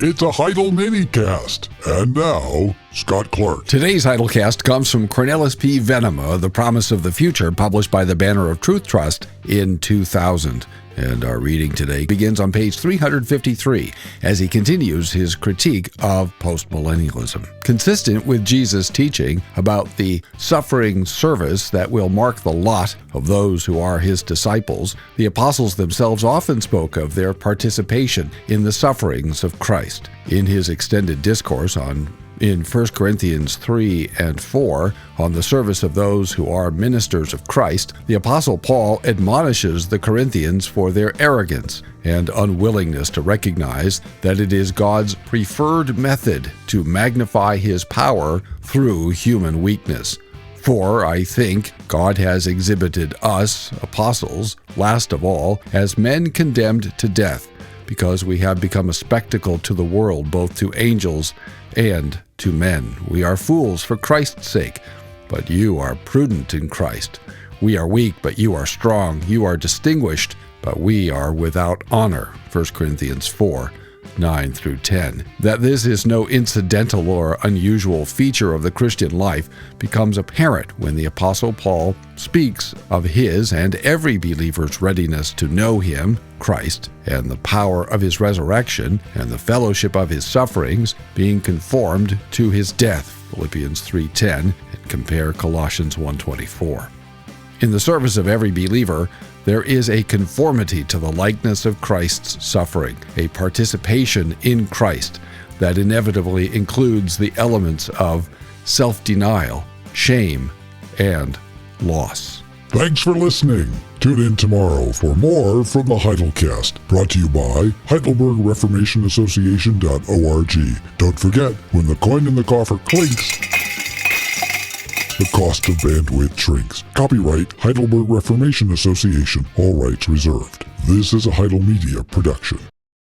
It's a Heidel minicast. And now, Scott Clark. Today's Heidelcast comes from Cornelis P. Venema, The Promise of the Future, published by the Banner of Truth Trust in 2000. And our reading today begins on page 353 as he continues his critique of postmillennialism. Consistent with Jesus' teaching about the suffering service that will mark the lot of those who are his disciples, the apostles themselves often spoke of their participation in the sufferings of Christ. In his extended discourse in 1 Corinthians 3 and 4, on the service of those who are ministers of Christ, the Apostle Paul admonishes the Corinthians for their arrogance and unwillingness to recognize that it is God's preferred method to magnify his power through human weakness. For I think God has exhibited us, apostles, last of all, as men condemned to death, because we have become a spectacle to the world, both to angels and to men. We are fools for Christ's sake, but you are prudent in Christ. We are weak, but you are strong. You are distinguished, but we are without honor. 1 Corinthians 4, 9 through 10. That this is no incidental or unusual feature of the Christian life becomes apparent when the Apostle Paul speaks of his and every believer's readiness to know him, Christ, and the power of his resurrection and the fellowship of his sufferings, being conformed to his death, Philippians 3:10, and compare Colossians 1:24. In the service of every believer, there is a conformity to the likeness of Christ's suffering, a participation in Christ that inevitably includes the elements of self-denial, shame, and loss. Thanks for listening. Tune in tomorrow for more from the Heidelcast, brought to you by HeidelbergReformationAssociation.org. Don't forget, when the coin in the coffer clinks, the cost of bandwidth shrinks. Copyright Heidelberg Reformation Association. All rights reserved. This is a Heidel Media production.